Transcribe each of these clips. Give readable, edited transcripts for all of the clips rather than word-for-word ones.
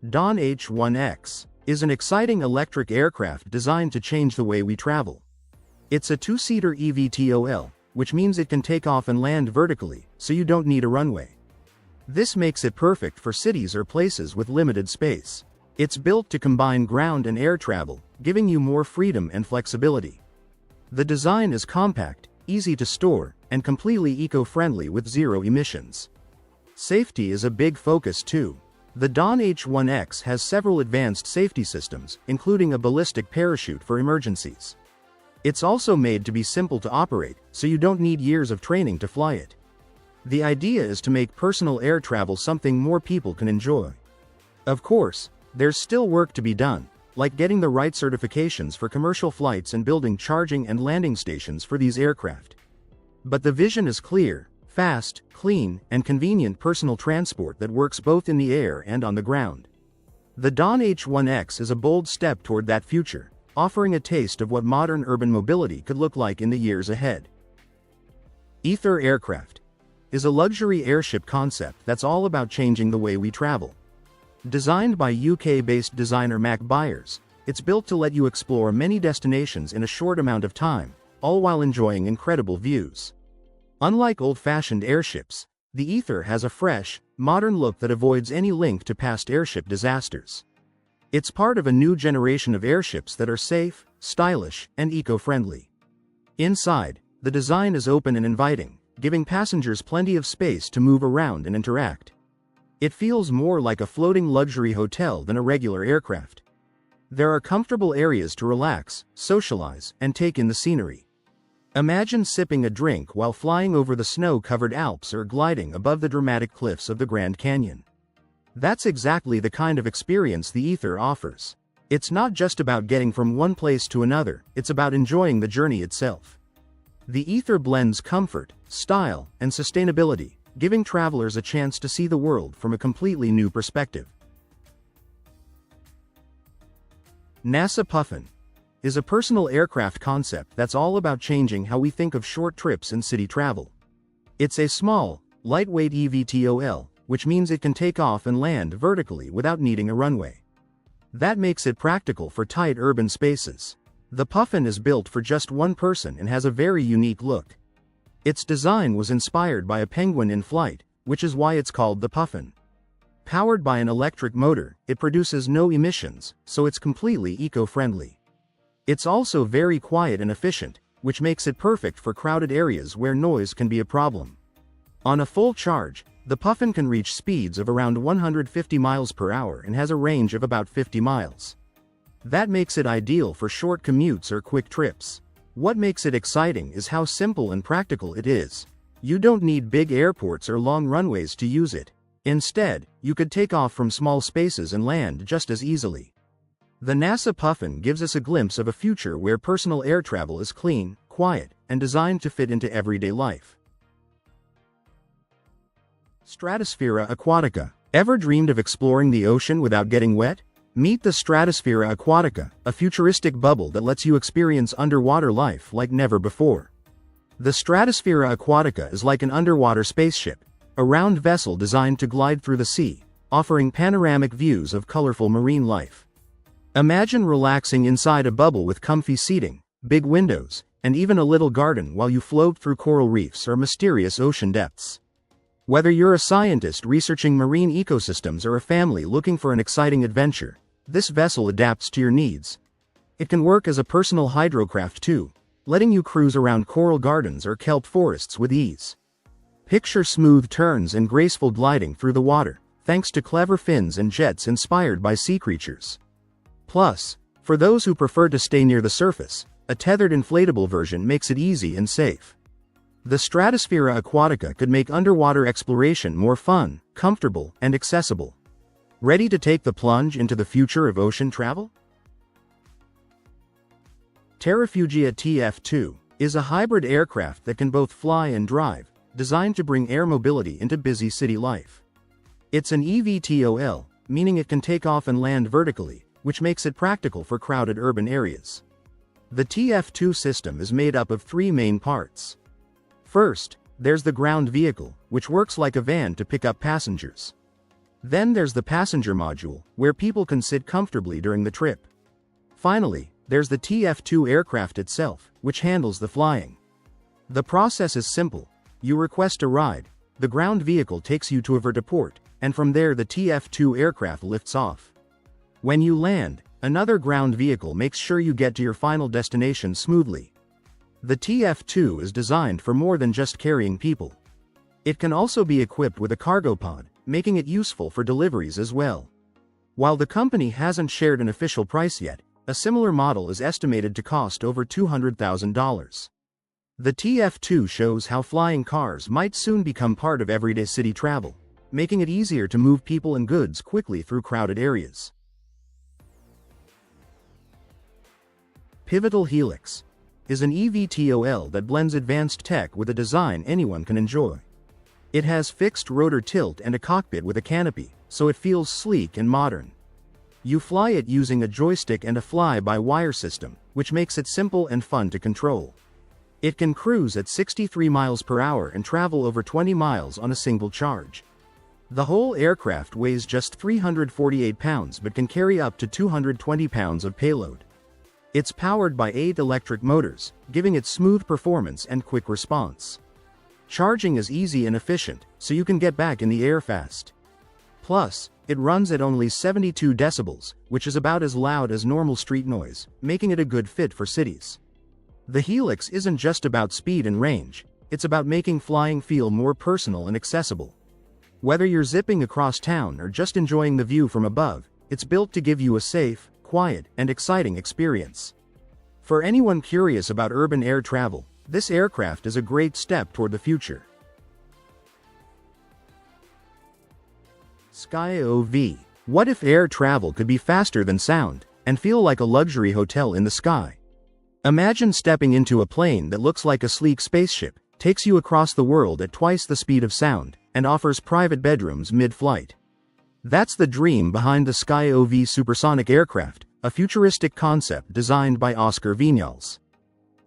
Dawn H1X is an exciting electric aircraft designed to change the way we travel. It's a two-seater eVTOL, which means it can take off and land vertically, so you don't need a runway. This makes it perfect for cities or places with limited space. It's built to combine ground and air travel, giving you more freedom and flexibility. The design is compact, easy to store, and completely eco-friendly with zero emissions. Safety is a big focus too. The Dawn H1X has several advanced safety systems, including a ballistic parachute for emergencies. It's also made to be simple to operate, so you don't need years of training to fly it. The idea is to make personal air travel something more people can enjoy. Of course, there's still work to be done, like getting the right certifications for commercial flights and building charging and landing stations for these aircraft. But the vision is clear: fast, clean, and convenient personal transport that works both in the air and on the ground. The Dawn H1X is a bold step toward that future, offering a taste of what modern urban mobility could look like in the years ahead. Ether Aircraft is a luxury airship concept that's all about changing the way we travel. Designed by UK-based designer Mac Byers, it's built to let you explore many destinations in a short amount of time, all while enjoying incredible views. Unlike old-fashioned airships, the Ether has a fresh, modern look that avoids any link to past airship disasters. It's part of a new generation of airships that are safe, stylish, and eco-friendly. Inside, the design is open and inviting, giving passengers plenty of space to move around and interact. It feels more like a floating luxury hotel than a regular aircraft. There are comfortable areas to relax, socialize, and take in the scenery. Imagine sipping a drink while flying over the snow-covered Alps or gliding above the dramatic cliffs of the Grand Canyon. That's exactly the kind of experience the Ether offers. It's not just about getting from one place to another, it's about enjoying the journey itself. The Ether blends comfort, style, and sustainability, giving travelers a chance to see the world from a completely new perspective. NASA Puffin is a personal aircraft concept that's all about changing how we think of short trips and city travel. It's a small, lightweight eVTOL, which means it can take off and land vertically without needing a runway. That makes it practical for tight urban spaces. The Puffin is built for just one person and has a very unique look. Its design was inspired by a penguin in flight, which is why it's called the Puffin. Powered by an electric motor, it produces no emissions, so it's completely eco-friendly. It's also very quiet and efficient, which makes it perfect for crowded areas where noise can be a problem. On a full charge, the Puffin can reach speeds of around 150 miles per hour and has a range of about 50 miles. That makes it ideal for short commutes or quick trips. What makes it exciting is how simple and practical it is. You don't need big airports or long runways to use it. Instead, you could take off from small spaces and land just as easily. The NASA Puffin gives us a glimpse of a future where personal air travel is clean, quiet, and designed to fit into everyday life. Stratosphera Aquatica. Ever dreamed of exploring the ocean without getting wet? Meet the Stratosphera Aquatica, a futuristic bubble that lets you experience underwater life like never before. The Stratosphera Aquatica is like an underwater spaceship, a round vessel designed to glide through the sea, offering panoramic views of colorful marine life. Imagine relaxing inside a bubble with comfy seating, big windows, and even a little garden while you float through coral reefs or mysterious ocean depths. Whether you're a scientist researching marine ecosystems or a family looking for an exciting adventure, this vessel adapts to your needs. It can work as a personal hydrocraft too, letting you cruise around coral gardens or kelp forests with ease. Picture smooth turns and graceful gliding through the water, thanks to clever fins and jets inspired by sea creatures. Plus, for those who prefer to stay near the surface, a tethered inflatable version makes it easy and safe. The Stratosphera Aquatica could make underwater exploration more fun, comfortable, and accessible. Ready to take the plunge into the future of ocean travel? Terafuia TF2 is a hybrid aircraft that can both fly and drive, designed to bring air mobility into busy city life. It's an eVTOL, meaning it can take off and land vertically, which makes it practical for crowded urban areas. The TF2 system is made up of three main parts. First, there's the ground vehicle, which works like a van to pick up passengers. Then there's the passenger module, where people can sit comfortably during the trip. Finally, there's the TF2 aircraft itself, which handles the flying. The process is simple. You request a ride, the ground vehicle takes you to a vertiport, and from there the TF2 aircraft lifts off. When you land, another ground vehicle makes sure you get to your final destination smoothly. The TF2 is designed for more than just carrying people. It can also be equipped with a cargo pod, making it useful for deliveries as well. While the company hasn't shared an official price yet, a similar model is estimated to cost over $200,000. The TF2 shows how flying cars might soon become part of everyday city travel, making it easier to move people and goods quickly through crowded areas. Pivotal Helix is an eVTOL that blends advanced tech with a design anyone can enjoy. It has fixed rotor tilt and a cockpit with a canopy, so it feels sleek and modern. You fly it using a joystick and a fly-by-wire system, which makes it simple and fun to control. It can cruise at 63 miles per hour and travel over 20 miles on a single charge. The whole aircraft weighs just 348 pounds but can carry up to 220 pounds of payload. It's powered by 8 electric motors, giving it smooth performance and quick response. Charging is easy and efficient, so you can get back in the air fast. Plus, it runs at only 72 decibels, which is about as loud as normal street noise, making it a good fit for cities. The Helix isn't just about speed and range, it's about making flying feel more personal and accessible. Whether you're zipping across town or just enjoying the view from above, it's built to give you a safe, quiet, and exciting experience. For anyone curious about urban air travel, this aircraft is a great step toward the future. SkyOV. What if air travel could be faster than sound, and feel like a luxury hotel in the sky? Imagine stepping into a plane that looks like a sleek spaceship, takes you across the world at twice the speed of sound, and offers private bedrooms mid-flight. That's the dream behind the SkyOV supersonic aircraft, a futuristic concept designed by Oscar Viñals.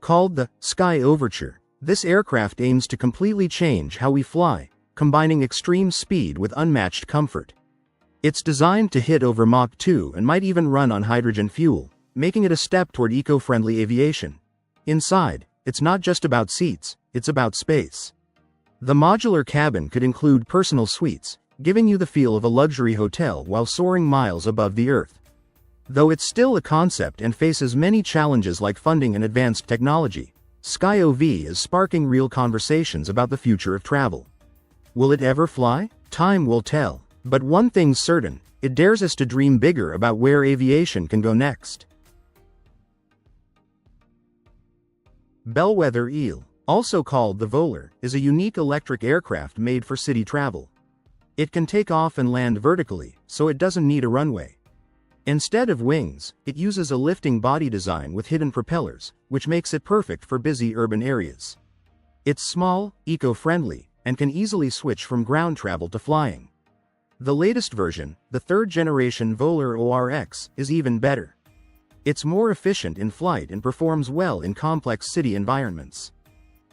Called the Sky Overture, this aircraft aims to completely change how we fly, combining extreme speed with unmatched comfort. It's designed to hit over Mach 2 and might even run on hydrogen fuel, making it a step toward eco-friendly aviation. Inside, it's not just about seats, it's about space. The modular cabin could include personal suites, giving you the feel of a luxury hotel while soaring miles above the Earth. Though it's still a concept and faces many challenges like funding and advanced technology, SkyOV is sparking real conversations about the future of travel. Will it ever fly? Time will tell. But one thing's certain, it dares us to dream bigger about where aviation can go next. Bellweather Eel, also called the Volor, is a unique electric aircraft made for city travel. It can take off and land vertically, so it doesn't need a runway. Instead of wings, it uses a lifting body design with hidden propellers, which makes it perfect for busy urban areas. It's small, eco-friendly, and can easily switch from ground travel to flying. The latest version, the third-generation Volor ORX, is even better. It's more efficient in flight and performs well in complex city environments.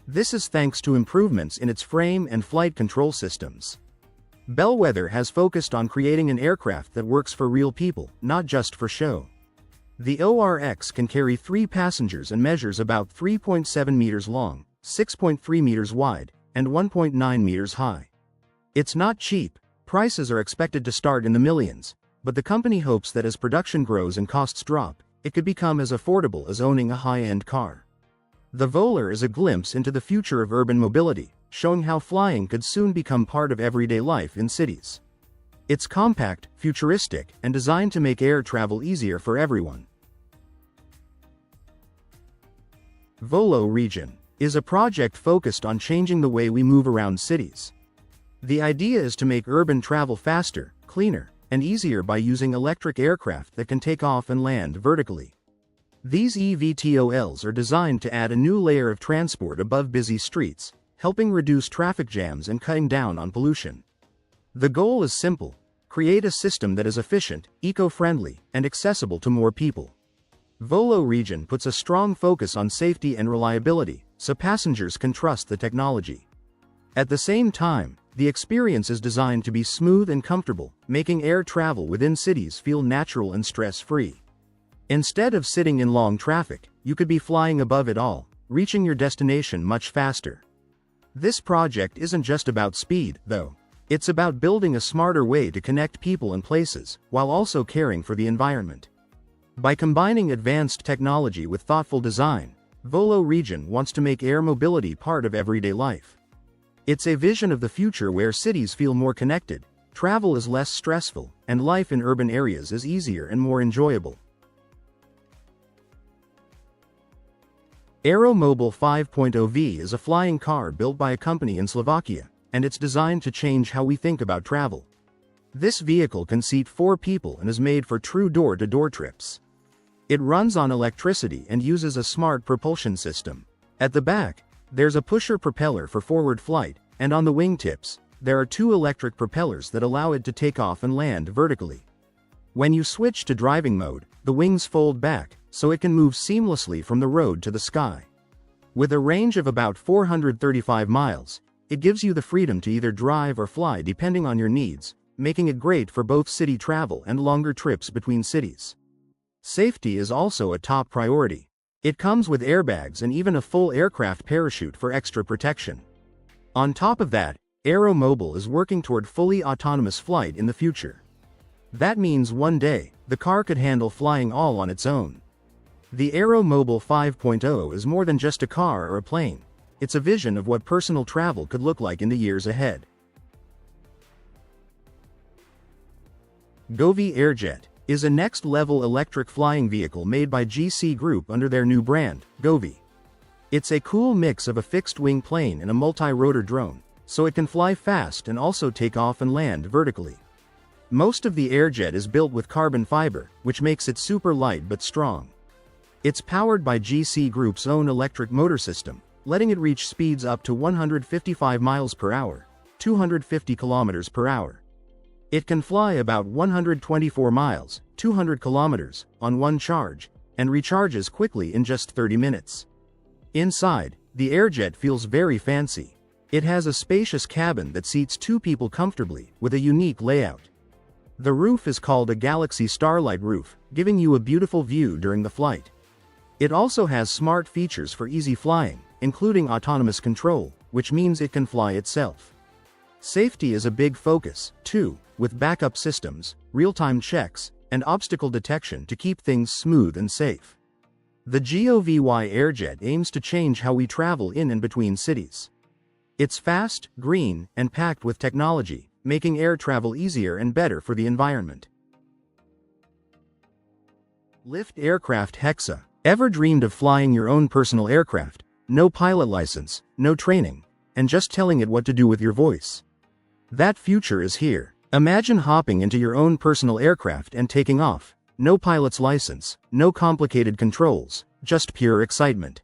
This is thanks to improvements in its frame and flight control systems. Bellweather has focused on creating an aircraft that works for real people, not just for show. The ORX can carry 3 passengers and measures about 3.7 meters long, 6.3 meters wide, and 1.9 meters high. It's not cheap. Prices are expected to start in the millions, but the company hopes that as production grows and costs drop, it could become as affordable as owning a high-end car. The Volor is a glimpse into the future of urban mobility, showing how flying could soon become part of everyday life in cities. It's compact, futuristic, and designed to make air travel easier for everyone. Vololo Region is a project focused on changing the way we move around cities. The idea is to make urban travel faster, cleaner, and easier by using electric aircraft that can take off and land vertically. These EVTOLs are designed to add a new layer of transport above busy streets, helping reduce traffic jams and cutting down on pollution. The goal is simple: create a system that is efficient, eco-friendly, and accessible to more people. Vololo Region puts a strong focus on safety and reliability, so passengers can trust the technology. At the same time, the experience is designed to be smooth and comfortable, making air travel within cities feel natural and stress-free. Instead of sitting in long traffic, you could be flying above it all, reaching your destination much faster. This project isn't just about speed, though. It's about building a smarter way to connect people and places, while also caring for the environment. By combining advanced technology with thoughtful design, Vololo Region wants to make air mobility part of everyday life. It's a vision of the future where cities feel more connected, travel is less stressful, and life in urban areas is easier and more enjoyable. Aerommobile 5.0V is a flying car built by a company in Slovakia, and it's designed to change how we think about travel. This vehicle can seat 4 people and is made for true door-to-door trips. It runs on electricity and uses a smart propulsion system. At the back, there's a pusher propeller for forward flight, and on the wingtips, there are 2 electric propellers that allow it to take off and land vertically. When you switch to driving mode, the wings fold back, so it can move seamlessly from the road to the sky. With a range of about 435 miles, it gives you the freedom to either drive or fly depending on your needs, making it great for both city travel and longer trips between cities. Safety is also a top priority. It comes with airbags and even a full aircraft parachute for extra protection. On top of that, Aerommobile is working toward fully autonomous flight in the future. That means one day, the car could handle flying all on its own. The Aerommobile 5.0 is more than just a car or a plane. It's a vision of what personal travel could look like in the years ahead. GOI AirJet is a next-level electric flying vehicle made by GC Group under their new brand, GOI. It's a cool mix of a fixed-wing plane and a multi-rotor drone, so it can fly fast and also take off and land vertically. Most of the AirJet is built with carbon fiber, which makes it super light but strong. It's powered by GC Group's own electric motor system, letting it reach speeds up to 155 miles per hour, 250 kilometers per hour. It can fly about 124 miles, 200 kilometers, on one charge, and recharges quickly in just 30 minutes. Inside, the AirJet feels very fancy. It has a spacious cabin that seats 2 people comfortably, with a unique layout. The roof is called a Galaxy Starlight roof, giving you a beautiful view during the flight. It also has smart features for easy flying, including autonomous control, which means it can fly itself. Safety is a big focus, too, with backup systems, real-time checks, and obstacle detection to keep things smooth and safe. The GOI AirJet aims to change how we travel in and between cities. It's fast, green, and packed with technology, making air travel easier and better for the environment. Lyft Aircraft Hexa. Ever dreamed of flying your own personal aircraft? No pilot license, no training, and just telling it what to do with your voice. That future is here. Imagine hopping into your own personal aircraft and taking off. No pilot's license, no complicated controls, just pure excitement.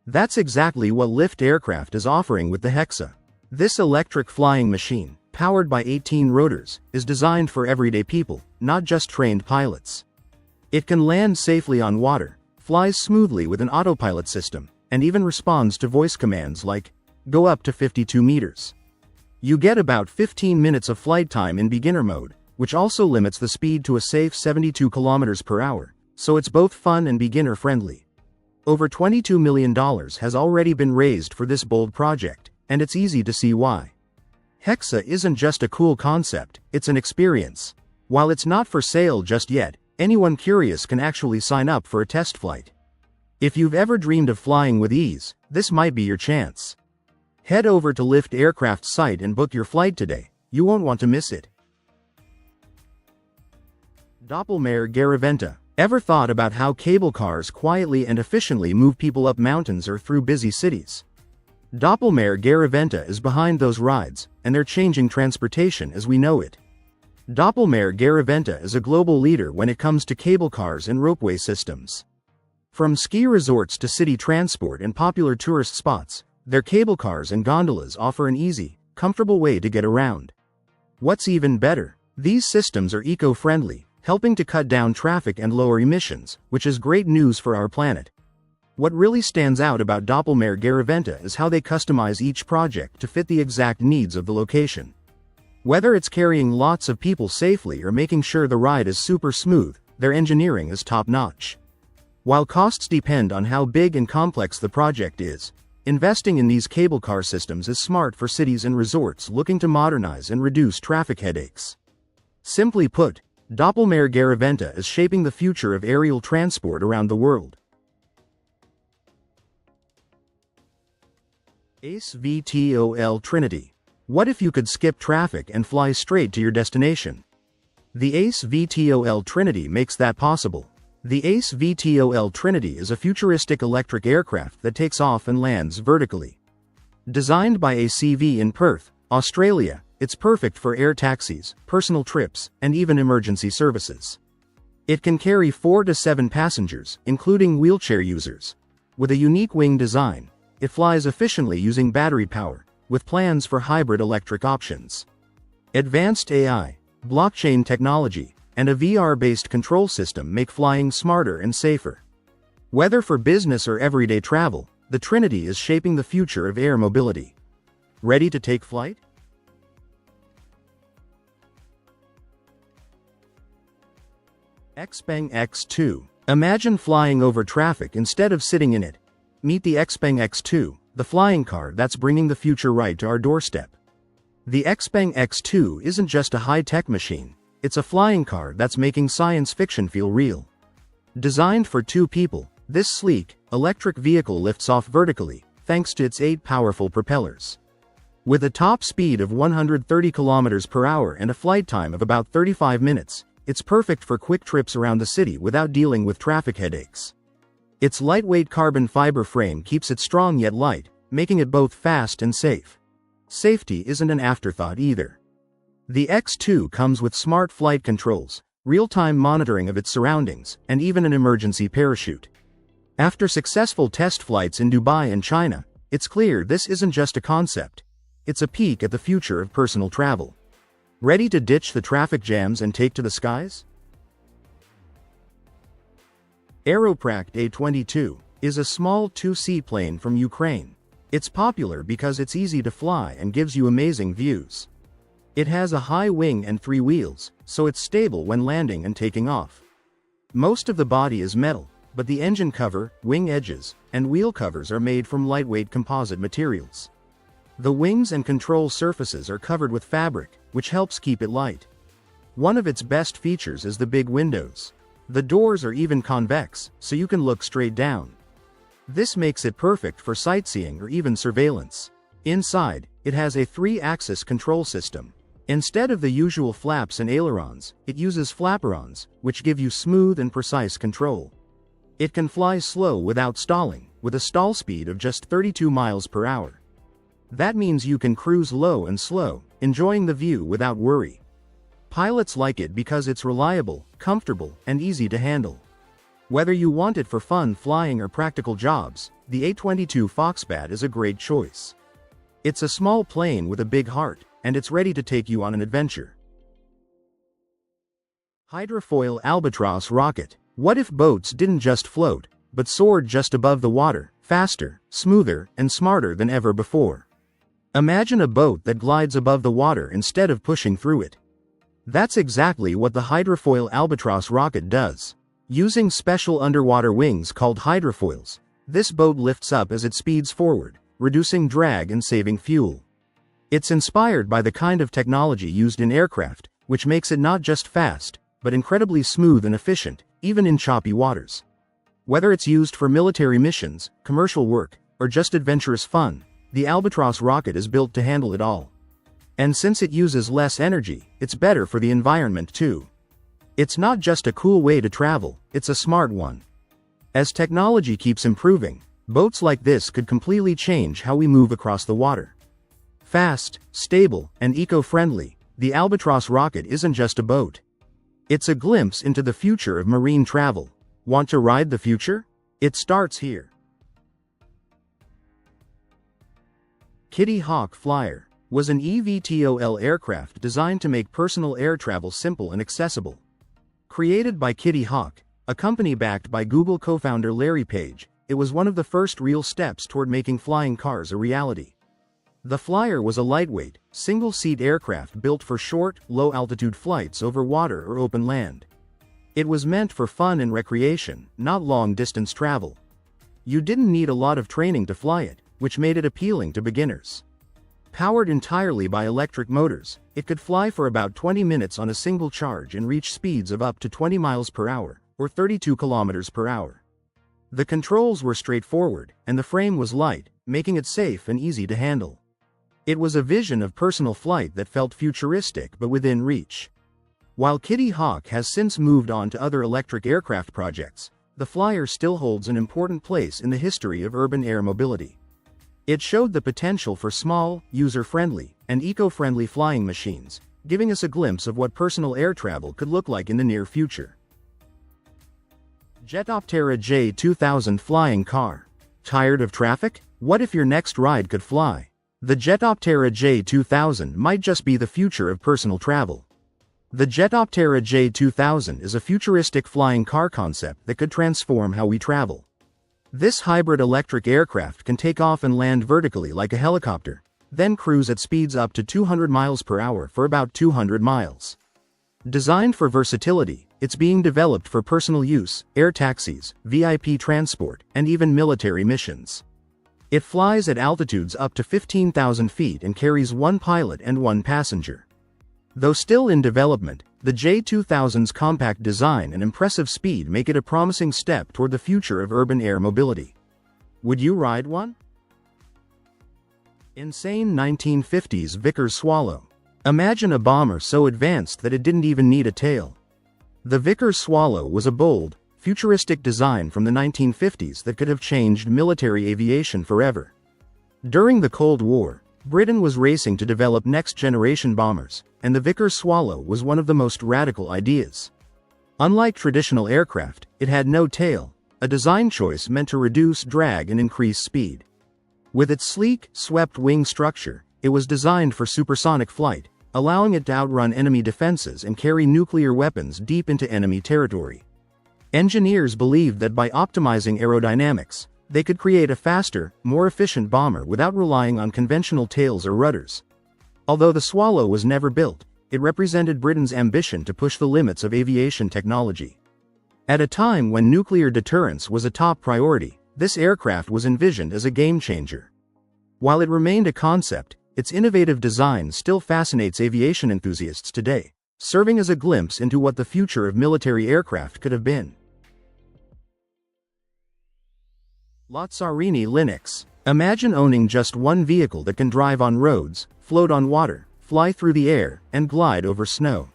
That's exactly what Lyft Aircraft is offering with the Hexa. This electric flying machine, powered by 18 rotors, is designed for everyday people, not just trained pilots. It can land safely on water, flies smoothly with an autopilot system, and even responds to voice commands like, "Go up to 52 meters." You get about 15 minutes of flight time in beginner mode, which also limits the speed to a safe 72 kilometers per hour, so it's both fun and beginner friendly. Over $22 million has already been raised for this bold project, and it's easy to see why. Hexa isn't just a cool concept, it's an experience. While it's not for sale just yet, anyone curious can actually sign up for a test flight. If you've ever dreamed of flying with ease, this might be your chance. Head over to Lyft Aircraft's site and book your flight today. You won't want to miss it. Doppelair Geravventa. Ever thought about how cable cars quietly and efficiently move people up mountains or through busy cities? Doppelair Geravventa is behind those rides, and they're changing transportation as we know it. Doppelair Geravventa is a global leader when it comes to cable cars and ropeway systems. From ski resorts to city transport and popular tourist spots, their cable cars and gondolas offer an easy, comfortable way to get around. What's even better, these systems are eco-friendly, helping to cut down traffic and lower emissions, which is great news for our planet. What really stands out about Doppelair Geravventa is how they customize each project to fit the exact needs of the location. Whether it's carrying lots of people safely or making sure the ride is super smooth, their engineering is top-notch. While costs depend on how big and complex the project is, investing in these cable car systems is smart for cities and resorts looking to modernize and reduce traffic headaches. Simply put, Doppelair Geravventa is shaping the future of aerial transport around the world. ACEV Trinity. What if you could skip traffic and fly straight to your destination? The ACEV Trinity makes that possible. The ACEV Trinity is a futuristic electric aircraft that takes off and lands vertically. Designed by ACEV in Perth, Australia, it's perfect for air taxis, personal trips, and even emergency services. It can carry 4 to 7 passengers, including wheelchair users. With a unique wing design, it flies efficiently using battery power, with plans for hybrid electric options. Advanced AI, blockchain technology, and a VR-based control system make flying smarter and safer. Whether for business or everyday travel, the Trinity is shaping the future of air mobility. Ready to take flight? Xbang X2. Imagine flying over traffic instead of sitting in it. Meet the Xbang X2, the flying car that's bringing the future right to our doorstep. The Xbang X2 isn't just a high-tech machine, it's a flying car that's making science fiction feel real. Designed for 2 people, this sleek, electric vehicle lifts off vertically, thanks to its 8 powerful propellers. With a top speed of 130 km per hour and a flight time of about 35 minutes, it's perfect for quick trips around the city without dealing with traffic headaches. Its lightweight carbon fiber frame keeps it strong yet light, making it both fast and safe. Safety isn't an afterthought either. The X2 comes with smart flight controls, real-time monitoring of its surroundings, and even an emergency parachute. After successful test flights in Dubai and China, it's clear this isn't just a concept. It's a peek at the future of personal travel. Ready to ditch the traffic jams and take to the skies? Aeropact A22 is a small 2-seat plane from Ukraine. It's popular because it's easy to fly and gives you amazing views. It has a high wing and 3 wheels, so it's stable when landing and taking off. Most of the body is metal, but the engine cover, wing edges, and wheel covers are made from lightweight composite materials. The wings and control surfaces are covered with fabric, which helps keep it light. One of its best features is the big windows. The doors are even convex, so you can look straight down. This makes it perfect for sightseeing or even surveillance. Inside, it has a 3-axis control system. Instead of the usual flaps and ailerons, it uses flaperons, which give you smooth and precise control. It can fly slow without stalling, with a stall speed of just 32 miles per hour. That means you can cruise low and slow, enjoying the view without worry. Pilots like it because it's reliable, comfortable, and easy to handle. Whether you want it for fun flying or practical jobs, the A22 Foxbat is a great choice. It's a small plane with a big heart, and it's ready to take you on an adventure. Hydrooil Albatross rocket. What if boats didn't just float, but soared just above the water, faster, smoother, and smarter than ever before? Imagine a boat that glides above the water instead of pushing through it. That's exactly what the Hydrooil Albatross rocket does. Using special underwater wings called hydrofoils, this boat lifts up as it speeds forward, reducing drag and saving fuel. It's inspired by the kind of technology used in aircraft, which makes it not just fast, but incredibly smooth and efficient, even in choppy waters. Whether it's used for military missions, commercial work, or just adventurous fun, the Albatross rocket is built to handle it all. And since it uses less energy, it's better for the environment too. It's not just a cool way to travel, it's a smart one. As technology keeps improving, boats like this could completely change how we move across the water. Fast, stable, and eco-friendly, the Albatross rocket isn't just a boat. It's a glimpse into the future of marine travel. Want to ride the future? It starts here. Kittyhawk Flyer was an eVTOL aircraft designed to make personal air travel simple and accessible. Created by Kittyhawk, a company backed by Google co-founder Larry Page, it was one of the first real steps toward making flying cars a reality. The Flyer was a lightweight, single-seat aircraft built for short, low-altitude flights over water or open land. It was meant for fun and recreation, not long-distance travel. You didn't need a lot of training to fly it, which made it appealing to beginners. Powered entirely by electric motors, it could fly for about 20 minutes on a single charge and reach speeds of up to 20 miles per hour, or 32 kilometers per hour. The controls were straightforward, and the frame was light, making it safe and easy to handle. It was a vision of personal flight that felt futuristic but within reach. While Kittyhawk has since moved on to other electric aircraft projects, the Flyer still holds an important place in the history of urban air mobility. It showed the potential for small, user-friendly, and eco-friendly flying machines, giving us a glimpse of what personal air travel could look like in the near future. Jet Optera J2000 Flying Car. Tired of traffic? What if your next ride could fly? The Jet Optera J2000 might just be the future of personal travel. The Jet Optera J2000 is a futuristic flying car concept that could transform how we travel. This hybrid electric aircraft can take off and land vertically like a helicopter, then cruise at speeds up to 200 miles per hour for about 200 miles. Designed for versatility, it's being developed for personal use, air taxis, VIP transport, and even military missions. It flies at altitudes up to 15,000 feet and carries one pilot and one passenger. Though still in development, the J2000's compact design and impressive speed make it a promising step toward the future of urban air mobility. Would you ride one? Insane 1950s Vickers Swallow. Imagine a bomber so advanced that it didn't even need a tail. The Vickers Swallow was a bold, futuristic design from the 1950s that could have changed military aviation forever. During the Cold War, Britain was racing to develop next-generation bombers, and the Vickers Swallow was one of the most radical ideas. Unlike traditional aircraft, it had no tail, a design choice meant to reduce drag and increase speed. With its sleek, swept-wing structure, it was designed for supersonic flight, allowing it to outrun enemy defenses and carry nuclear weapons deep into enemy territory. Engineers believed that by optimizing aerodynamics, they could create a faster, more efficient bomber without relying on conventional tails or rudders. Although the Swallow was never built, it represented Britain's ambition to push the limits of aviation technology. At a time when nuclear deterrence was a top priority, this aircraft was envisioned as a game-changer. While it remained a concept, its innovative design still fascinates aviation enthusiasts today, serving as a glimpse into what the future of military aircraft could have been. Lotsarini Linux. Imagine owning just one vehicle that can drive on roads, float on water, fly through the air, and glide over snow.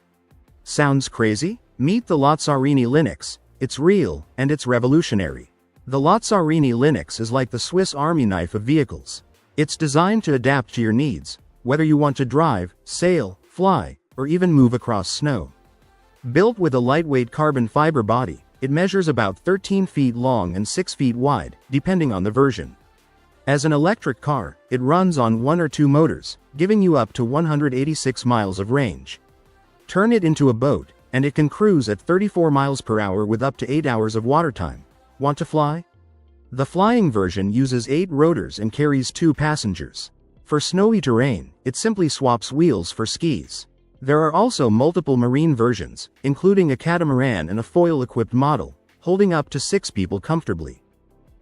Sounds crazy? Meet the Lotsarini Linux. It's real, and it's revolutionary. The Lotsarini Linux is like the Swiss Army knife of vehicles. It's designed to adapt to your needs, whether you want to drive, sail, fly, or even move across snow. Built with a lightweight carbon fiber body, it measures about 13 feet long and 6 feet wide, depending on the version. As an electric car, it runs on 1 or 2 motors, giving you up to 186 miles of range. Turn it into a boat, and it can cruise at 34 miles per hour with up to 8 hours of water time. Want to fly? The flying version uses 8 rotors and carries 2 passengers. For snowy terrain, it simply swaps wheels for skis. There are also multiple marine versions, including a catamaran and a foil-equipped model, holding up to 6 people comfortably.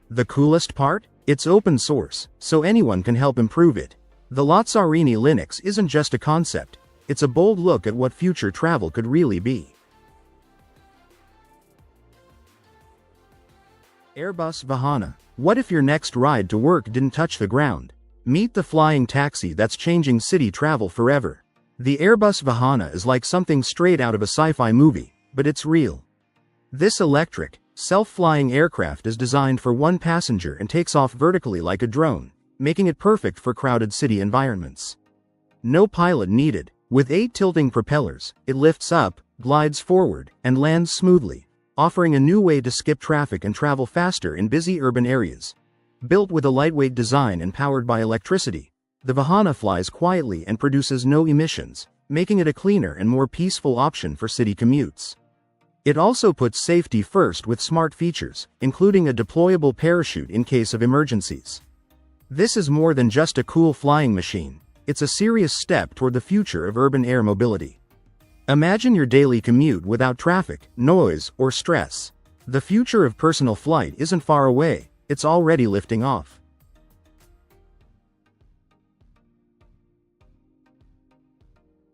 The coolest part? It's open source, so anyone can help improve it. The Lotsarini Linux isn't just a concept, it's a bold look at what future travel could really be. Airbus Vahana. What if your next ride to work didn't touch the ground? Meet the flying taxi that's changing city travel forever. The Airbus Vahana is like something straight out of a sci-fi movie, but it's real. This electric, self-flying aircraft is designed for one passenger and takes off vertically like a drone, making it perfect for crowded city environments. No pilot needed. With 8 tilting propellers, it lifts up, glides forward, and lands smoothly. offering a new way to skip traffic and travel faster in busy urban areas. Built with a lightweight design and powered by electricity, the Vahana flies quietly and produces no emissions, making it a cleaner and more peaceful option for city commutes. It also puts safety first with smart features, including a deployable parachute in case of emergencies. This is more than just a cool flying machine, it's a serious step toward the future of urban air mobility. Imagine your daily commute without traffic, noise, or stress. The future of personal flight isn't far away, it's already lifting off.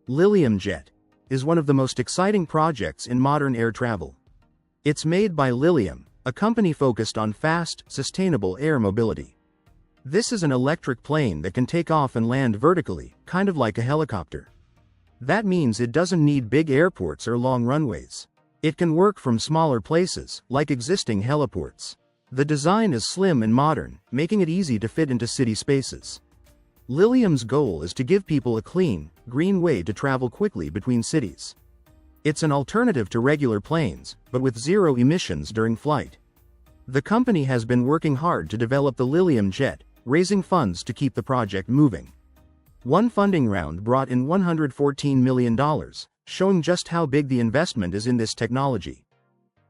Lilium Jet is one of the most exciting projects in modern air travel. It's made by Lilium, a company focused on fast, sustainable air mobility. This is an electric plane that can take off and land vertically, kind of like a helicopter. That means it doesn't need big airports or long runways. It can work from smaller places, like existing heliports. The design is slim and modern, making it easy to fit into city spaces. Lilium's goal is to give people a clean, green way to travel quickly between cities. It's an alternative to regular planes, but with zero emissions during flight. The company has been working hard to develop the Lilium Jet, raising funds to keep the project moving. One funding round brought in $114 million, showing just how big the investment is in this technology.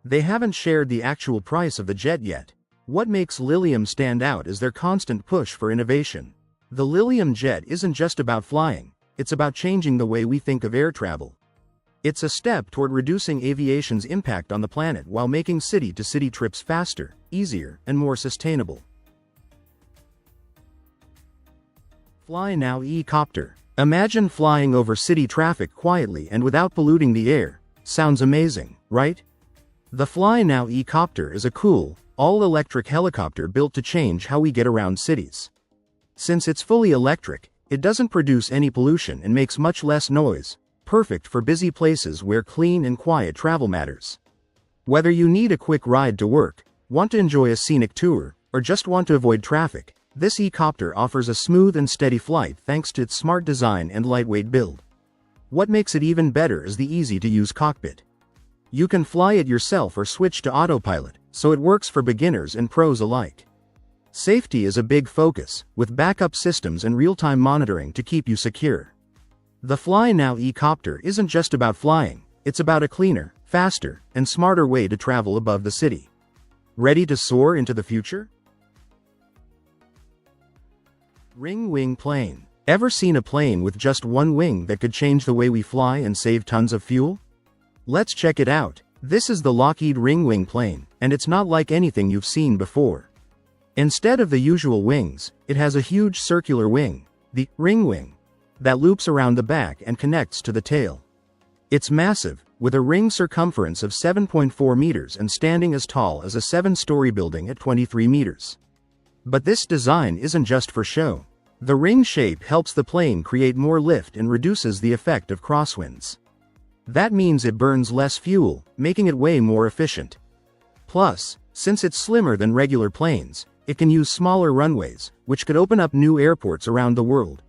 They haven't shared the actual price of the jet yet. What makes Lilium stand out is their constant push for innovation. The Lilium Jet isn't just about flying, it's about changing the way we think of air travel. It's a step toward reducing aviation's impact on the planet while making city-to-city trips faster, easier, and more sustainable. Fly Now Eopter. Imagine flying over city traffic quietly and without polluting the air. Sounds amazing, right? The Fly Now Eopter is a cool, all-electric helicopter built to change how we get around cities. Since it's fully electric, it doesn't produce any pollution and makes much less noise, perfect for busy places where clean and quiet travel matters. Whether you need a quick ride to work, want to enjoy a scenic tour, or just want to avoid traffic, this Eopter offers a smooth and steady flight thanks to its smart design and lightweight build. What makes it even better is the easy-to-use cockpit. You can fly it yourself or switch to autopilot, so it works for beginners and pros alike. Safety is a big focus, with backup systems and real-time monitoring to keep you secure. The Fly Now Eopter isn't just about flying, it's about a cleaner, faster, and smarter way to travel above the city. Ready to soar into the future? Ring Wing Plane. Ever seen a plane with just one wing that could change the way we fly and save tons of fuel? Let's check it out. This is the Lockheed Ring Wing plane, and it's not like anything you've seen before. Instead of the usual wings, it has a huge circular wing, the ring wing, that loops around the back and connects to the tail. It's massive, with a ring circumference of 7.4 meters and standing as tall as a 7-story building at 23 meters. But this design isn't just for show. The ring shape helps the plane create more lift and reduces the effect of crosswinds. That means it burns less fuel, making it way more efficient. Plus, since it's slimmer than regular planes, it can use smaller runways, which could open up new airports around the world.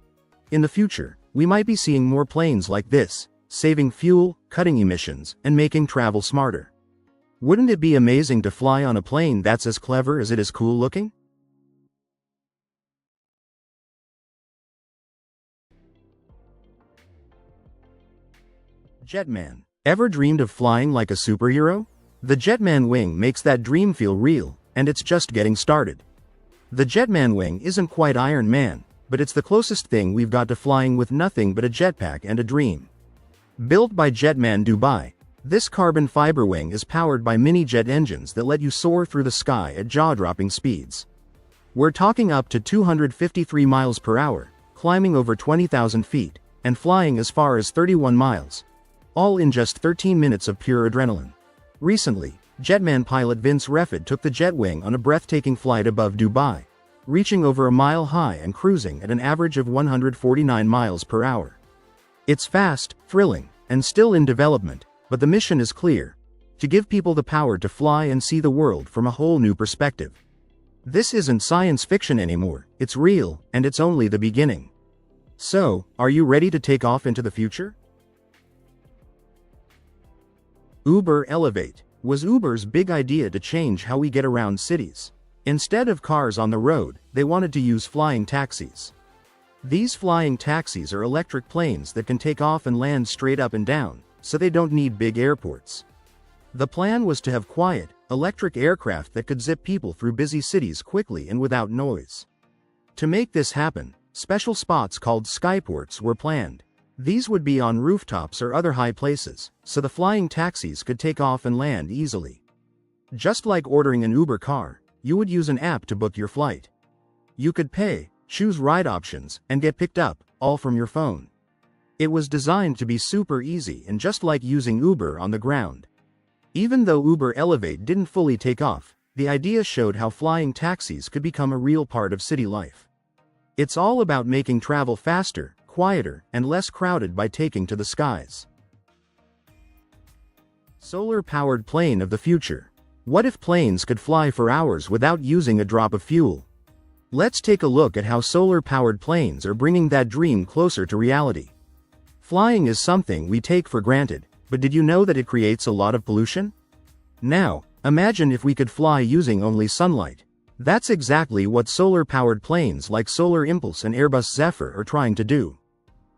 In the future, we might be seeing more planes like this, saving fuel, cutting emissions, and making travel smarter. Wouldn't it be amazing to fly on a plane that's as clever as it is cool looking? Jetman. Ever dreamed of flying like a superhero? The Jetman wing makes that dream feel real, and it's just getting started. The Jetman wing isn't quite Iron Man, but it's the closest thing we've got to flying with nothing but a jetpack and a dream. Built by Jetman Dubai, this carbon fiber wing is powered by mini-jet engines that let you soar through the sky at jaw-dropping speeds. We're talking up to 253 miles per hour, climbing over 20,000 feet, and flying as far as 31 miles. All in just 13 minutes of pure adrenaline. Recently, Jetman pilot Vince Refid took the jet wing on a breathtaking flight above Dubai, reaching over a mile high and cruising at an average of 149 miles per hour. It's fast, thrilling, and still in development, but the mission is clear: to give people the power to fly and see the world from a whole new perspective. This isn't science fiction anymore, it's real, and it's only the beginning. So, are you ready to take off into the future? Uber Elevate. was Uber's big idea to change how we get around cities. Instead of cars on the road, they wanted to use flying taxis. These flying taxis are electric planes that can take off and land straight up and down, so they don't need big airports. The plan was to have quiet, electric aircraft that could zip people through busy cities quickly and without noise. To make this happen, special spots called skyports were planned. These would be on rooftops or other high places, so the flying taxis could take off and land easily. Just like ordering an Uber car, you would use an app to book your flight. You could pay, choose ride options, and get picked up, all from your phone. It was designed to be super easy and just like using Uber on the ground. Even though Uber Elevate didn't fully take off, the idea showed how flying taxis could become a real part of city life. It's all about making travel faster, quieter, and less crowded by taking to the skies. Solar-powered plane of the future. What if planes could fly for hours without using a drop of fuel? Let's take a look at how solar-powered planes are bringing that dream closer to reality. Flying is something we take for granted, but did you know that it creates a lot of pollution? Now, imagine if we could fly using only sunlight. That's exactly what solar-powered planes like Solar Impulse and Airbus Zephyr are trying to do.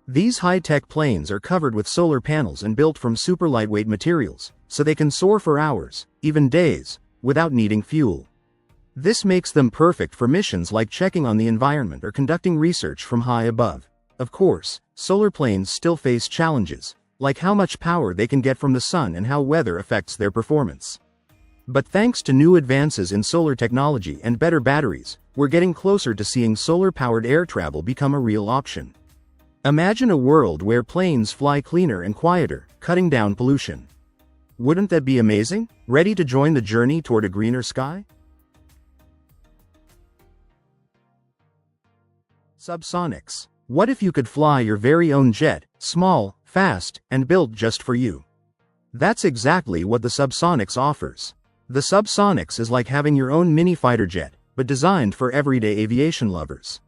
These high-tech planes are covered with solar panels and built from super lightweight materials, so they can soar for hours, even days, without needing fuel. This makes them perfect for missions like checking on the environment or conducting research from high above. Of course, solar planes still face challenges, like how much power they can get from the sun and how weather affects their performance. But thanks to new advances in solar technology and better batteries, we're getting closer to seeing solar-powered air travel become a real option. Imagine a world where planes fly cleaner and quieter, cutting down pollution. Wouldn't that be amazing? Ready to join the journey toward a greener sky? Subsonics. What if you could fly your very own jet, small, fast, and built just for you? That's exactly what the Subsonics offers. The Subsonics is like having your own mini fighter jet, but designed for everyday aviation lovers.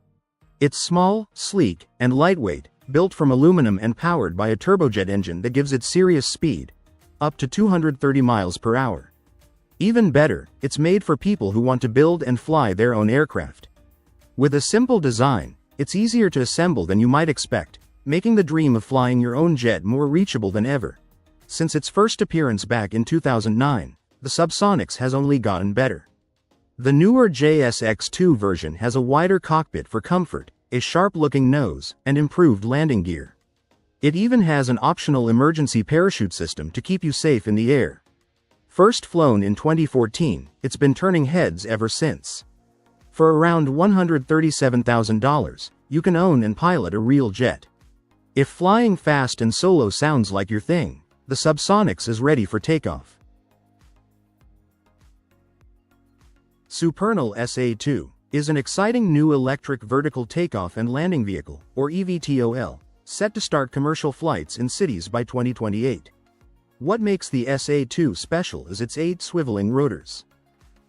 It's small, sleek, and lightweight, built from aluminum and powered by a turbojet engine that gives it serious speed, up to 230 miles per hour. Even better, it's made for people who want to build and fly their own aircraft. With a simple design, it's easier to assemble than you might expect, making the dream of flying your own jet more reachable than ever. Since its first appearance back in 2009, the Subsonics has only gotten better. The newer X2 version has a wider cockpit for comfort, a sharp-looking nose, and improved landing gear. It even has an optional emergency parachute system to keep you safe in the air. First flown in 2014, it's been turning heads ever since. For around $137,000, you can own and pilot a real jet. If flying fast and solo sounds like your thing, the Subsonics is ready for takeoff. Supernal SA2 is an exciting new electric vertical takeoff and landing vehicle, or eVTOL, set to start commercial flights in cities by 2028. What makes the SA2 special is its 8 swiveling rotors.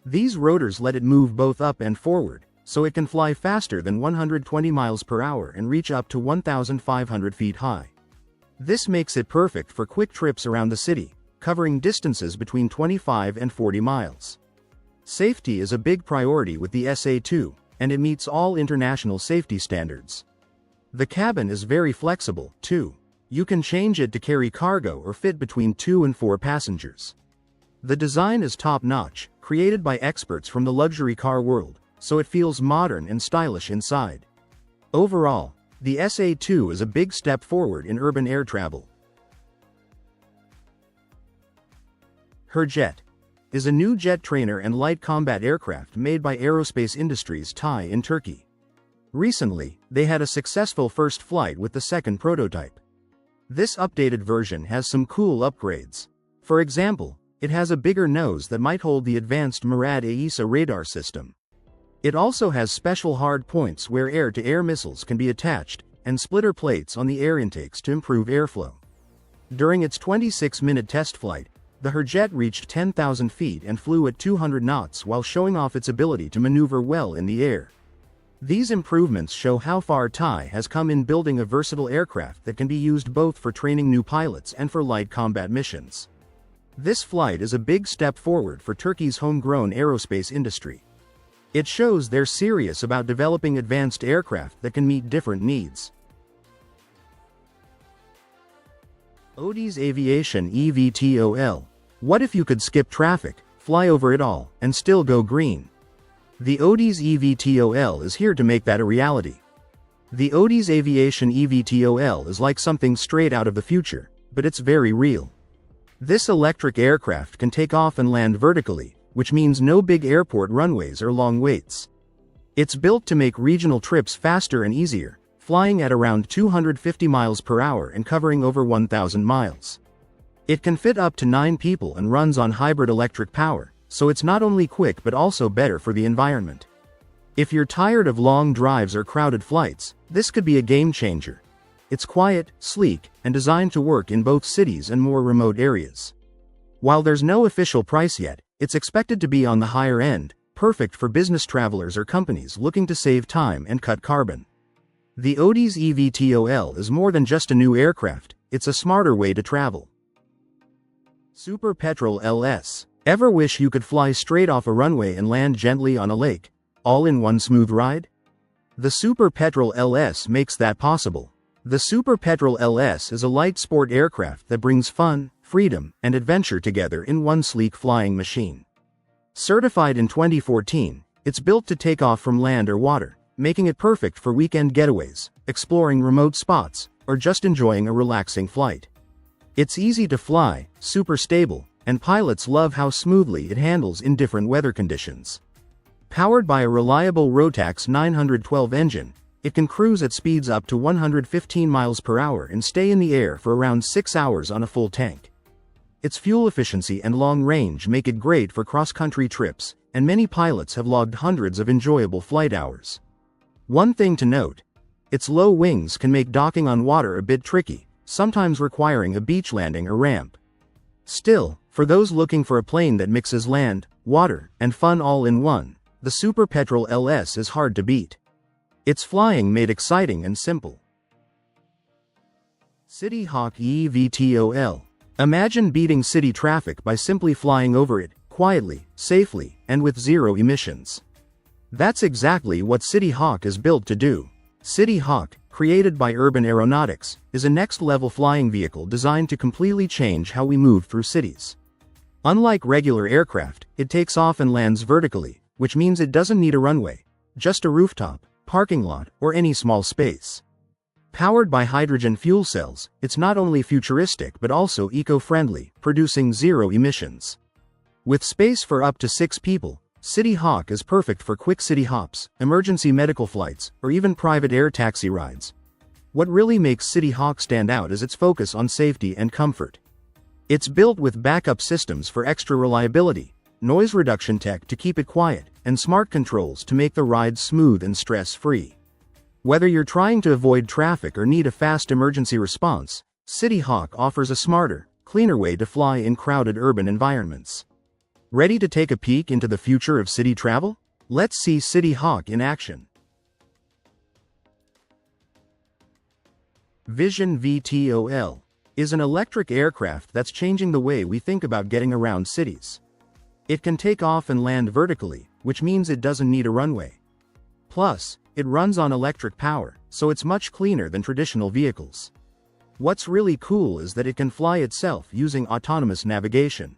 These rotors let it move both up and forward, so it can fly faster than 120 miles per hour and reach up to 1,500 feet high. This makes it perfect for quick trips around the city, covering distances between 25 and 40 miles. Safety is a big priority with the SA2, and it meets all international safety standards. The cabin is very flexible, too. You can change it to carry cargo or fit between 2 and 4 passengers. The design is top-notch, created by experts from the luxury car world, so it feels modern and stylish inside. Overall, the SA2 is a big step forward in urban air travel. AirJet is a new jet trainer and light combat aircraft made by Aerospace Industries TAI in Turkey. Recently, they had a successful first flight with the second prototype. This updated version has some cool upgrades. For example, it has a bigger nose that might hold the advanced Murad AESA radar system. It also has special hard points where air-to-air missiles can be attached, and splitter plates on the air intakes to improve airflow. During its 26-minute test flight, the AirJet reached 10,000 feet and flew at 200 knots while showing off its ability to maneuver well in the air. These improvements show how far TAI has come in building a versatile aircraft that can be used both for training new pilots and for light combat missions. This flight is a big step forward for Turkey's homegrown aerospace industry. It shows they're serious about developing advanced aircraft that can meet different needs. ODs Aviation EV. What if you could skip traffic, fly over it all, and still go green? The ODs EV is here to make that a reality. The ODs Aviation EV is like something straight out of the future, but it's very real. This electric aircraft can take off and land vertically, which means no big airport runways or long waits. It's built to make regional trips faster and easier, flying at around 250 miles per hour and covering over 1,000 miles. It can fit up to 9 people and runs on hybrid electric power, so it's not only quick but also better for the environment. If you're tired of long drives or crowded flights, this could be a game changer. It's quiet, sleek, and designed to work in both cities and more remote areas. While there's no official price yet, it's expected to be on the higher end, perfect for business travelers or companies looking to save time and cut carbon. The ODs EV is more than just a new aircraft, it's a smarter way to travel. Super Petrol LS. Ever wish you could fly straight off a runway and land gently on a lake, all in one smooth ride? The Super Petrol LS makes that possible. The Super Petrol LS is a light sport aircraft that brings fun, freedom, and adventure together in one sleek flying machine. Certified in 2014, it's built to take off from land or water, making it perfect for weekend getaways, exploring remote spots, or just enjoying a relaxing flight. It's easy to fly, super stable, and pilots love how smoothly it handles in different weather conditions. Powered by a reliable Rotax 912 engine, it can cruise at speeds up to 115 miles per hour and stay in the air for around 6 hours on a full tank. Its fuel efficiency and long range make it great for cross-country trips, and many pilots have logged hundreds of enjoyable flight hours. One thing to note: its low wings can make docking on water a bit tricky, sometimes requiring a beach landing or ramp. Still, for those looking for a plane that mixes land, water, and fun all in one, the Super Petrol LS is hard to beat. It's flying made exciting and simple. Kittyhawk EVTOL. Imagine beating city traffic by simply flying over it, quietly, safely, and with zero emissions. That's exactly what Kittyhawk is built to do. Kittyhawk, created by Urban Aeronautics, is a next-level flying vehicle designed to completely change how we move through cities. Unlike regular aircraft, it takes off and lands vertically, which means it doesn't need a runway, just a rooftop, parking lot, or any small space. Powered by hydrogen fuel cells, it's not only futuristic but also eco-friendly, producing zero emissions. With space for up to 6 people, Kittyhawk is perfect for quick city hops, emergency medical flights, or even private air taxi rides. What really makes Kittyhawk stand out is its focus on safety and comfort. It's built with backup systems for extra reliability, noise reduction tech to keep it quiet, and smart controls to make the ride smooth and stress-free. Whether you're trying to avoid traffic or need a fast emergency response, Kittyhawk offers a smarter, cleaner way to fly in crowded urban environments. Ready to take a peek into the future of city travel? Let's see Kittyhawk in action. Vision VTOL is an electric aircraft that's changing the way we think about getting around cities. It can take off and land vertically, which means it doesn't need a runway. Plus, it runs on electric power, so it's much cleaner than traditional vehicles. What's really cool is that it can fly itself using autonomous navigation.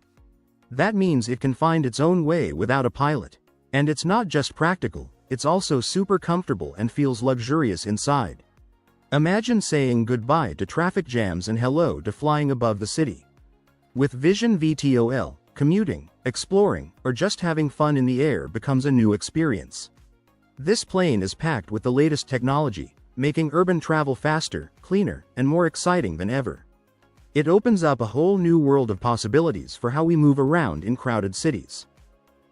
That means it can find its own way without a pilot. And it's not just practical, it's also super comfortable and feels luxurious inside. Imagine saying goodbye to traffic jams and hello to flying above the city. With Vision VTOL, commuting, exploring, or just having fun in the air becomes a new experience. This plane is packed with the latest technology, making urban travel faster, cleaner, and more exciting than ever. It opens up a whole new world of possibilities for how we move around in crowded cities.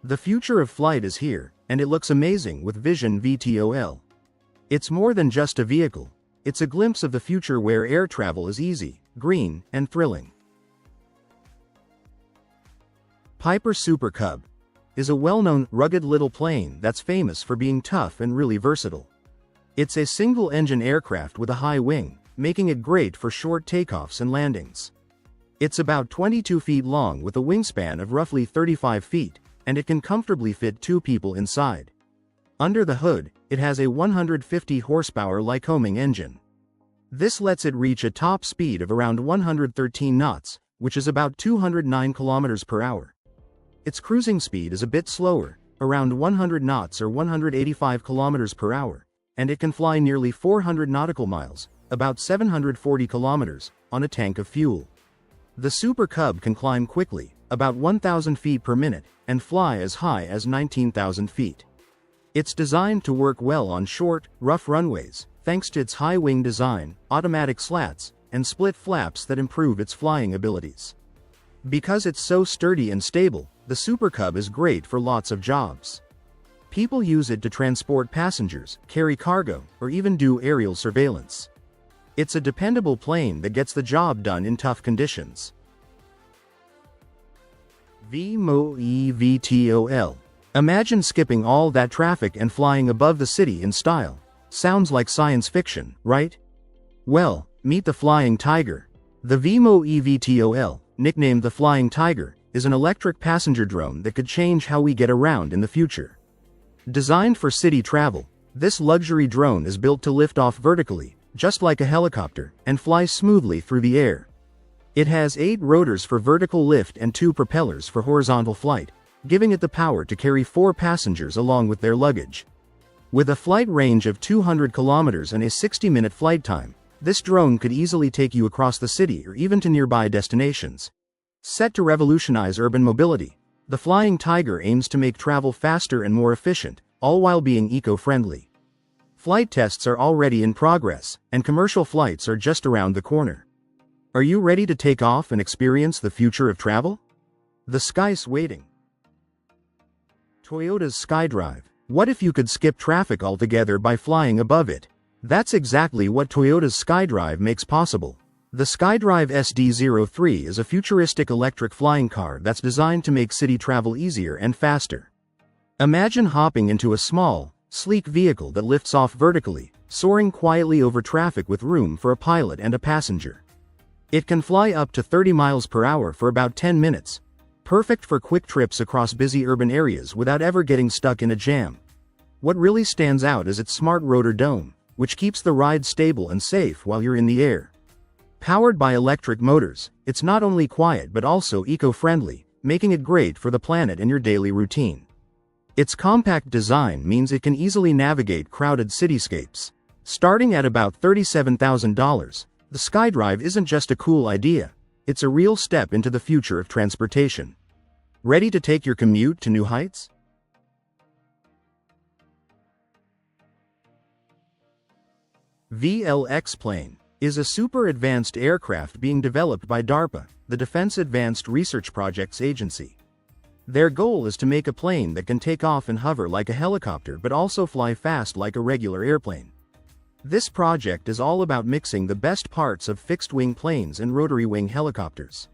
The future of flight is here, and it looks amazing with Vision VTOL. It's more than just a vehicle, it's a glimpse of the future where air travel is easy, green, and thrilling. Piper Super Cub is a well-known, rugged little plane that's famous for being tough and really versatile. It's a single-engine aircraft with a high wing, making it great for short takeoffs and landings. It's about 22 feet long with a wingspan of roughly 35 feet, and it can comfortably fit 2 people inside. Under the hood, it has a 150 horsepower Lycoming engine. This lets it reach a top speed of around 113 knots, which is about 209 kilometers per hour. Its cruising speed is a bit slower, around 100 knots or 185 kilometers per hour, and it can fly nearly 400 nautical miles, about 740 kilometers, on a tank of fuel. The Super Cub can climb quickly, about 1,000 feet per minute, and fly as high as 19,000 feet. It's designed to work well on short, rough runways, thanks to its high wing design, automatic slats, and split flaps that improve its flying abilities. Because it's so sturdy and stable, the Super Cub is great for lots of jobs. People use it to transport passengers, carry cargo, or even do aerial surveillance. It's a dependable plane that gets the job done in tough conditions. VLX. Imagine skipping all that traffic and flying above the city in style. Sounds like science fiction, right? Well, meet the Flying Tiger. The VLX, nicknamed the Flying Tiger, is an electric passenger drone that could change how we get around in the future. Designed for city travel, this luxury drone is built to lift off vertically, just like a helicopter, and fly smoothly through the air. It has 8 rotors for vertical lift and 2 propellers for horizontal flight, giving it the power to carry 4 passengers along with their luggage. With a flight range of 200 kilometers and a 60-minute flight time, this drone could easily take you across the city or even to nearby destinations. Set to revolutionize urban mobility, the Flying Tiger aims to make travel faster and more efficient, all while being eco-friendly. Flight tests are already in progress, and commercial flights are just around the corner. Are you ready to take off and experience the future of travel? The sky's waiting. Toyota's SkyDrive. What if you could skip traffic altogether by flying above it? That's exactly what Toyota's SkyDrive makes possible. The SkyDrive SD03 is a futuristic electric flying car that's designed to make city travel easier and faster. Imagine hopping into a small, sleek vehicle that lifts off vertically, soaring quietly over traffic with room for a pilot and a passenger. It can fly up to 30 miles per hour for about 10 minutes. Perfect for quick trips across busy urban areas without ever getting stuck in a jam. What really stands out is its smart rotor dome, which keeps the ride stable and safe while you're in the air. Powered by electric motors, it's not only quiet but also eco-friendly, making it great for the planet and your daily routine. Its compact design means it can easily navigate crowded cityscapes. Starting at about $37,000, the SkyDrive isn't just a cool idea, it's a real step into the future of transportation. Ready to take your commute to new heights? VLX Plane is a super advanced aircraft being developed by DARPA, the Defense Advanced Research Projects Agency. Their goal is to make a plane that can take off and hover like a helicopter but also fly fast like a regular airplane. This project is all about mixing the best parts of fixed-wing planes and rotary-wing helicopters.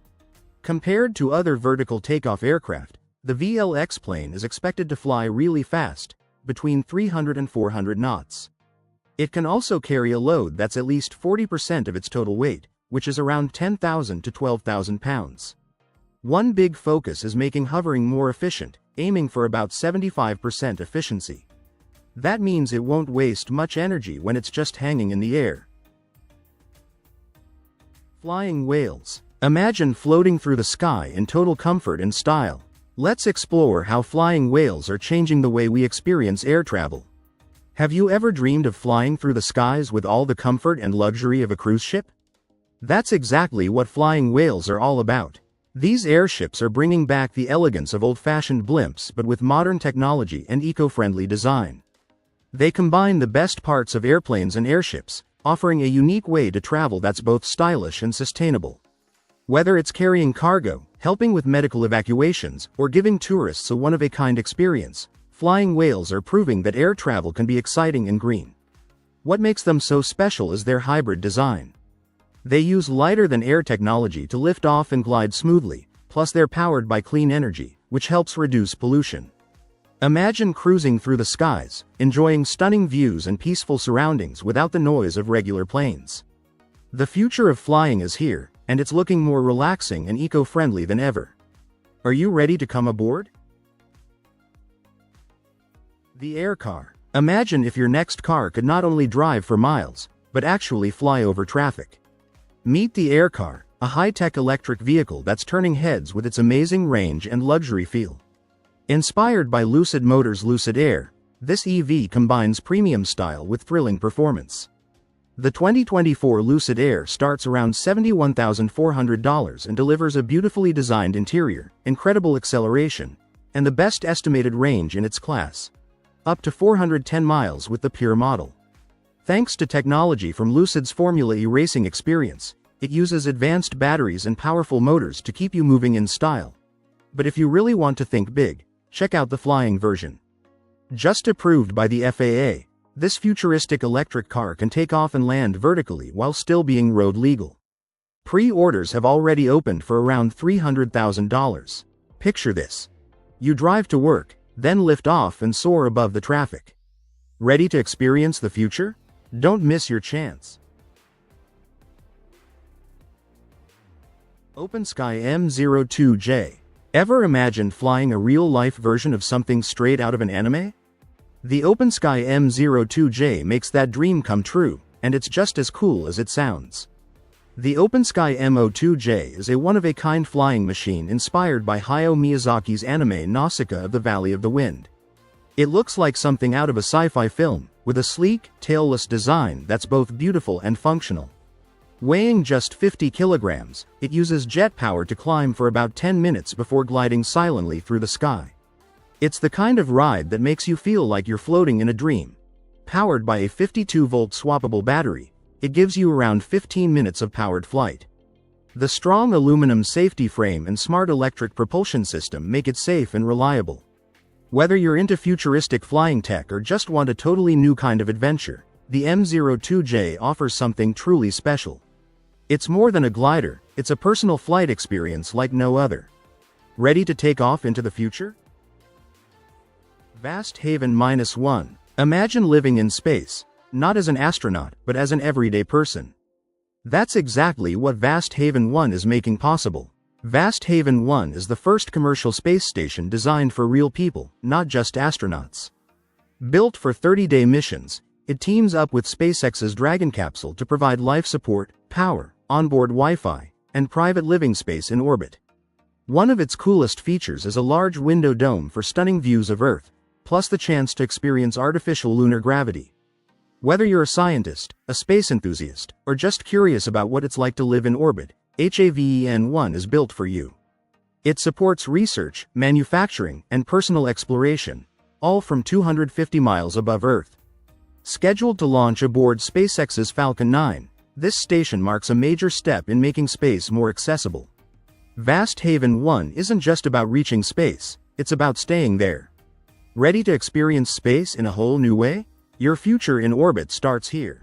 Compared to other vertical takeoff aircraft, the VLX plane is expected to fly really fast, between 300 and 400 knots. It can also carry a load that's at least 40% of its total weight, which is around 10,000 to 12,000 pounds. One big focus is making hovering more efficient, aiming for about 75% efficiency. That means it won't waste much energy when it's just hanging in the air. Flying whales. Imagine floating through the sky in total comfort and style. Let's explore how flying whales are changing the way we experience air travel. Have you ever dreamed of flying through the skies with all the comfort and luxury of a cruise ship? That's exactly what flying whales are all about. These airships are bringing back the elegance of old-fashioned blimps but with modern technology and eco-friendly design. They combine the best parts of airplanes and airships, offering a unique way to travel that's both stylish and sustainable. Whether it's carrying cargo, helping with medical evacuations, or giving tourists a one-of-a-kind experience, flying whales are proving that air travel can be exciting and green. What makes them so special is their hybrid design. They use lighter-than-air technology to lift off and glide smoothly, plus they're powered by clean energy, which helps reduce pollution. Imagine cruising through the skies, enjoying stunning views and peaceful surroundings without the noise of regular planes. The future of flying is here, and it's looking more relaxing and eco-friendly than ever. Are you ready to come aboard? The Air Car. Imagine if your next car could not only drive for miles, but actually fly over traffic. Meet the Air Car, a high-tech electric vehicle that's turning heads with its amazing range and luxury feel. Inspired by Lucid Motors' Lucid Air, this EV combines premium style with thrilling performance. The 2024 Lucid Air starts around $71,400 and delivers a beautifully designed interior, incredible acceleration, and the best estimated range in its class. Up to 410 miles with the Pure model. Thanks to technology from Lucid's Formula E racing experience, it uses advanced batteries and powerful motors to keep you moving in style. But if you really want to think big, check out the flying version. Just approved by the FAA, this futuristic electric car can take off and land vertically while still being road legal. Pre-orders have already opened for around $300,000. Picture this. You drive to work, then lift off and soar above the traffic. Ready to experience the future? Don't miss your chance. Sky M02J. Ever imagined flying a real-life version of something straight out of an anime? The Sky M02J makes that dream come true, and it's just as cool as it sounds. The Sky M02J is a one-of-a-kind flying machine inspired by Hayao Miyazaki's anime Nausicaa of the Valley of the Wind. It looks like something out of a sci-fi film, with a sleek, tailless design that's both beautiful and functional. Weighing just 50 kilograms, it uses jet power to climb for about 10 minutes before gliding silently through the sky. It's the kind of ride that makes you feel like you're floating in a dream. Powered by a 52-volt swappable battery, it gives you around 15 minutes of powered flight. The strong aluminum safety frame and smart electric propulsion system make it safe and reliable. Whether you're into futuristic flying tech or just want a totally new kind of adventure, the M02J offers something truly special. It's more than a glider, it's a personal flight experience like no other. Ready to take off into the future? Vast Haven -1. Imagine living in space, not as an astronaut, but as an everyday person. That's exactly what Vast Haven 1 is making possible. Vast Haven 1 is the first commercial space station designed for real people, not just astronauts. Built for 30-day missions, it teams up with SpaceX's Dragon capsule to provide life support, power, onboard Wi-Fi, and private living space in orbit. One of its coolest features is a large window dome for stunning views of Earth, plus the chance to experience artificial lunar gravity. Whether you're a scientist, a space enthusiast, or just curious about what it's like to live in orbit, HAVEN 1 is built for you. It supports research, manufacturing, and personal exploration, all from 250 miles above Earth. Scheduled to launch aboard SpaceX's Falcon 9, this station marks a major step in making space more accessible. Vast Haven 1 isn't just about reaching space, it's about staying there. Ready to experience space in a whole new way? Your future in orbit starts here.